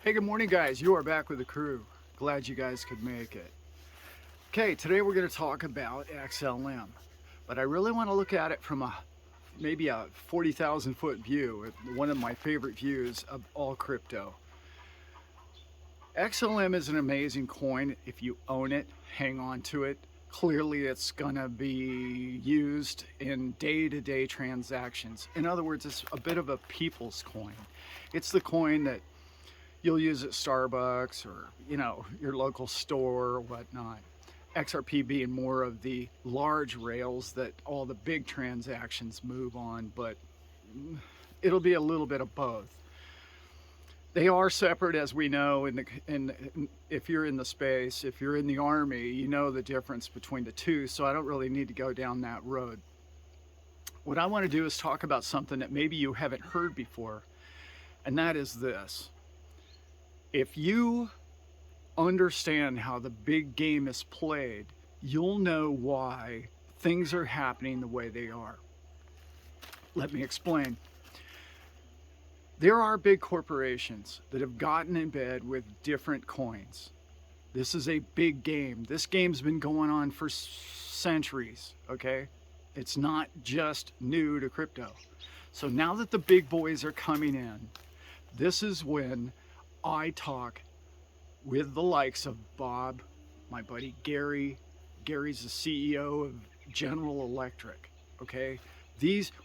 Hey, good morning, guys. You are back with the crew. Glad you guys could make it. Okay, today we're going to talk about XLM, but I really want to look at it from maybe a 40,000 foot view, one of my favorite views of all crypto. XLM is an amazing coin. If you own it, hang on to it. Clearly, it's going to be used in day-to-day transactions. In other words, it's a bit of a people's coin. It's the coin that you'll use at Starbucks or, your local store or whatnot. XRP being more of the large rails that all the big transactions move on, but it'll be a little bit of both. They are separate, as we know, if you're in the space, if you're in the Army, you know the difference between the two, so I don't really need to go down that road. What I want to do is talk about something that maybe you haven't heard before, and that is this. If you understand how the big game is played, you'll know why things are happening the way they are. Let me explain. There are big corporations that have gotten in bed with different coins. This is a big game. This game's been going on for centuries, okay? It's not just new to crypto. So now that the big boys are coming in, this is when I talk with the likes of Bob, my buddy Gary. Gary's the CEO of General Electric, okay?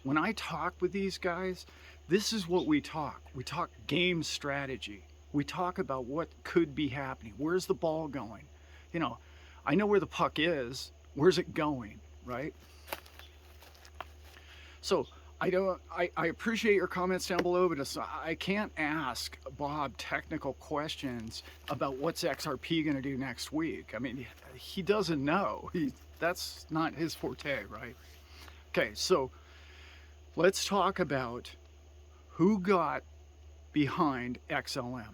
When I talk with these guys, this is what we talk. We talk game strategy. We talk about what could be happening. Where's the ball going? I know where the puck is. Where's it going, right? So I appreciate your comments down below, but I can't ask Bob technical questions about what's XRP going to do next week. I mean, he doesn't know. That's not his forte, right? Okay, so let's talk about who got behind XLM.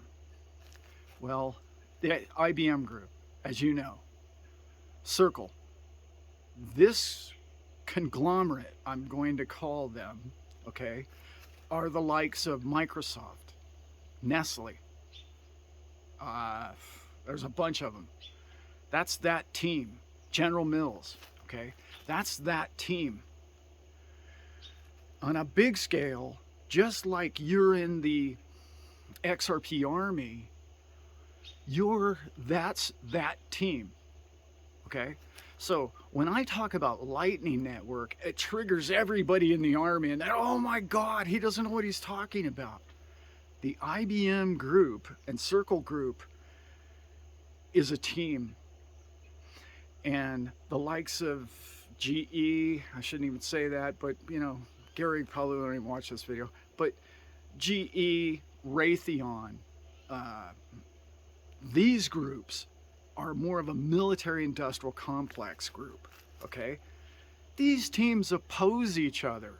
Well, the IBM Group, as you know, Circle. This conglomerate, I'm going to call them, okay, are the likes of Microsoft, Nestle. There's a bunch of them. That's that team. General Mills, okay? That's that team. On a big scale, just like you're in the XRP army, that's that team, okay? So when I talk about Lightning Network, it triggers everybody in the army and oh my God, he doesn't know what he's talking about. The IBM Group and Circle Group is a team. And the likes of GE, I shouldn't even say that, but Gary probably won't even watch this video, but GE, Raytheon, these groups are more of a military industrial complex group, okay? These teams oppose each other.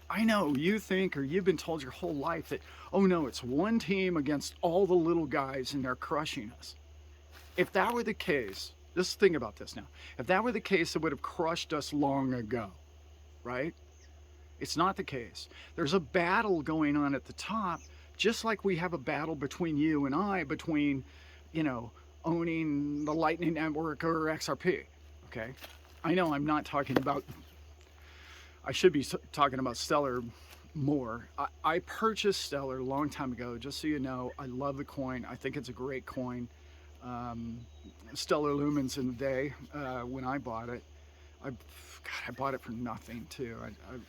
I know you think, or you've been told your whole life that, oh no, it's one team against all the little guys and they're crushing us. If that were the case, just think about this now. If that were the case, it would have crushed us long ago, right? It's not the case. There's a battle going on at the top, just like we have a battle between you and I, between, owning the Lightning Network or XRP, okay? I know I'm not talking about, I should be talking about Stellar more. I purchased Stellar a long time ago, just so you know. I love the coin. I think it's a great coin. Stellar Lumens in the day when I bought it. I bought it for nothing too.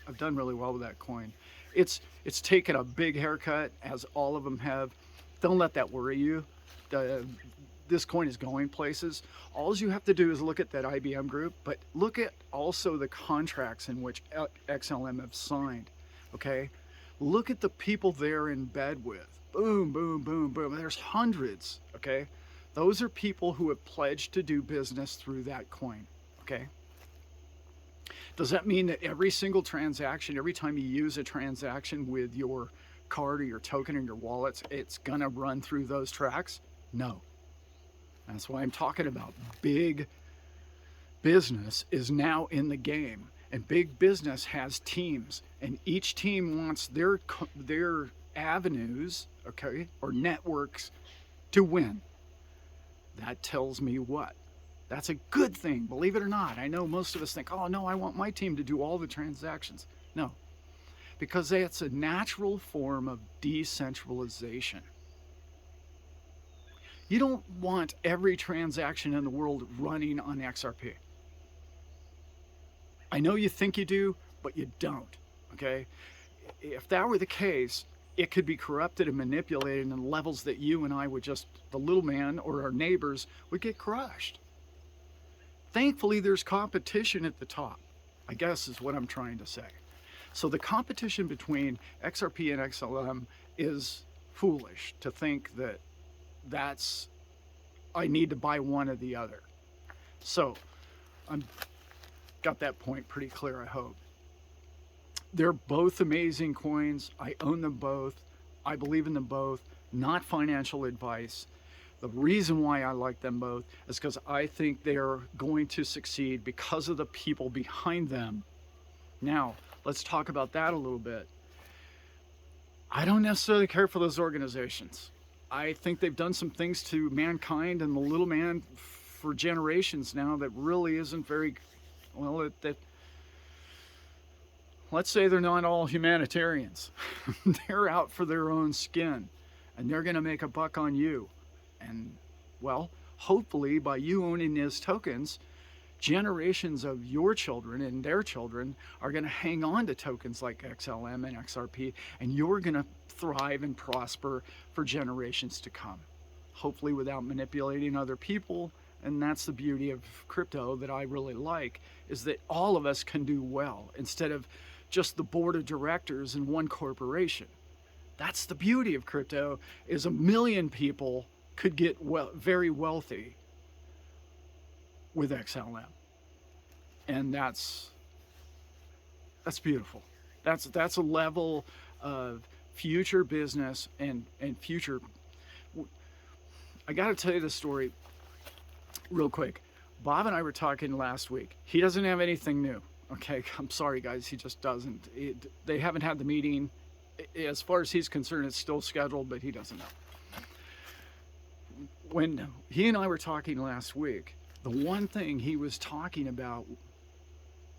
I've done really well with that coin. It's taken a big haircut, as all of them have. Don't let that worry you. This coin is going places. All you have to do is look at that IBM Group, but look at also the contracts in which XLM have signed, okay? Look at the people they're in bed with. Boom, boom, boom, boom. There's hundreds, okay? Those are people who have pledged to do business through that coin, okay? Does that mean that every single transaction, every time you use a transaction with your card or your token or your wallets, it's gonna run through those tracks? No. That's why I'm talking about big business is now in the game, and big business has teams, and each team wants their avenues, okay, or networks to win. That tells me what? That's a good thing, believe it or not. I know most of us think, oh no, I want my team to do all the transactions. No, because it's a natural form of decentralization. You don't want every transaction in the world running on XRP. I know you think you do, but you don't, okay? If that were the case, it could be corrupted and manipulated in levels that you and I would just, the little man or our neighbors, would get crushed. Thankfully, there's competition at the top, I guess is what I'm trying to say. So the competition between XRP and XLM is foolish to think that I need to buy one or the other. So I'm got that point pretty clear, I hope. They're both amazing coins. I own them both. I believe in them both. Not financial advice. The reason why I like them both is because I think they're going to succeed because of the people behind them. Now, let's talk about that a little bit. I don't necessarily care for those organizations. I think they've done some things to mankind and the little man for generations now that really isn't very, well, let's say they're not all humanitarians. They're out for their own skin and they're going to make a buck on you. And well, hopefully by you owning these tokens, generations of your children and their children are going to hang on to tokens like XLM and XRP, and you're going to thrive and prosper for generations to come, hopefully without manipulating other people. And that's the beauty of crypto that I really like, is that all of us can do well instead of just the board of directors in one corporation. That's the beauty of crypto, is 1 million people could get very wealthy with XLM. And that's beautiful. That's a level of future business and future. I got to tell you this story real quick. Bob and I were talking last week. He doesn't have anything new. Okay, I'm sorry guys, he just doesn't. They haven't had the meeting. As far as he's concerned, it's still scheduled, but he doesn't know. When he and I were talking last week, the one thing he was talking about,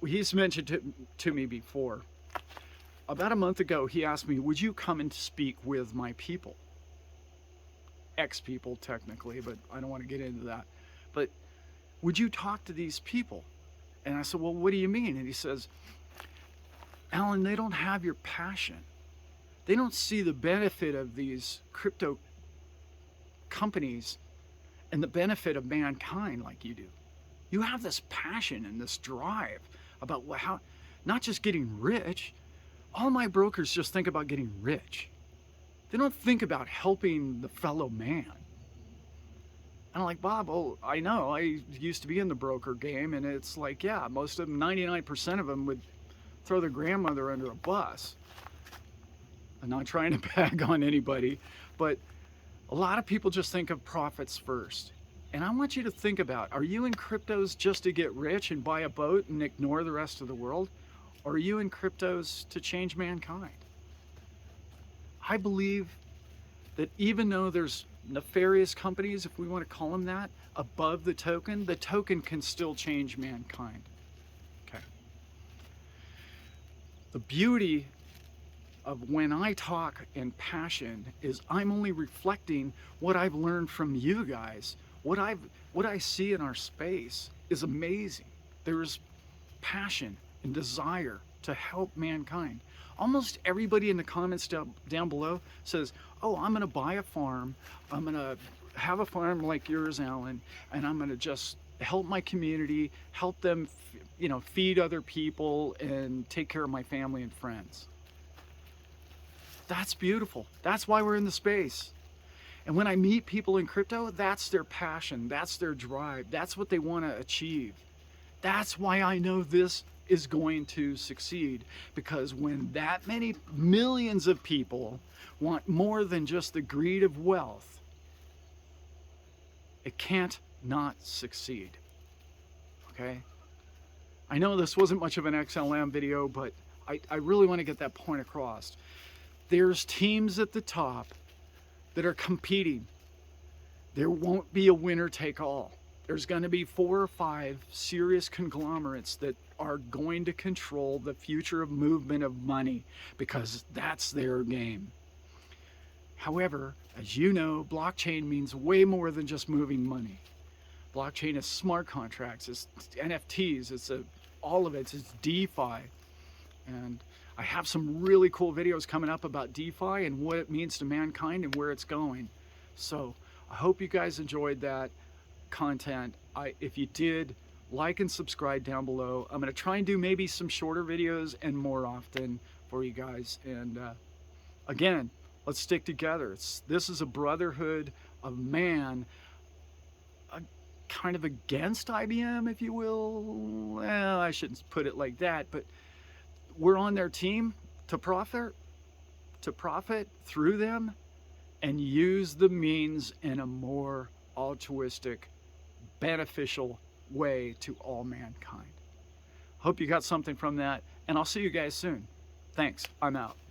he's mentioned to me before. About a month ago, he asked me, would you come and speak with my people? Ex-people, technically, but I don't want to get into that. But would you talk to these people? And I said, well, what do you mean? And he says, Alan, they don't have your passion. They don't see the benefit of these crypto companies and the benefit of mankind like you do. You have this passion and this drive about how, not just getting rich. All my brokers just think about getting rich. They don't think about helping the fellow man. And I'm like, Bob, oh, I know, I used to be in the broker game, and it's like, yeah, most of them, 99% of them would throw their grandmother under a bus. I'm not trying to bag on anybody, but a lot of people just think of profits first. And I want you to think about, are you in cryptos just to get rich and buy a boat and ignore the rest of the world? Or are you in cryptos to change mankind? I believe that even though there's nefarious companies, if we want to call them that, above the token can still change mankind. Okay. The beauty of when I talk in passion is I'm only reflecting what I've learned from you guys. What I see in our space is amazing. There's passion and desire to help mankind. Almost everybody in the comments down below says, oh, I'm gonna buy a farm, I'm gonna have a farm like yours, Alan, and I'm gonna just help my community, help them, feed other people and take care of my family and friends. That's beautiful. That's why we're in the space. And when I meet people in crypto, that's their passion, that's their drive, that's what they want to achieve. That's why I know this is going to succeed, because when that many millions of people want more than just the greed of wealth, it can't not succeed. Okay? I know this wasn't much of an XLM video, but I really want to get that point across. there's teams at the top that are competing. There won't be a winner take all. There's going to be 4 or 5 serious conglomerates that are going to control the future of movement of money because that's their game. However, as you know, blockchain means way more than just moving money. Blockchain is smart contracts, it's NFTs, it's all of it, it's DeFi. And I have some really cool videos coming up about DeFi and what it means to mankind and where it's going. So I hope you guys enjoyed that content. If you did, like and subscribe down below. I'm going to try and do maybe some shorter videos and more often for you guys. And again, let's stick together. This is a brotherhood of man, kind of against IBM, if you will. Well, I shouldn't put it like that, but we're on their team to profit through them and use the means in a more altruistic, beneficial way to all mankind. Hope you got something from that, and I'll see you guys soon. Thanks. I'm out.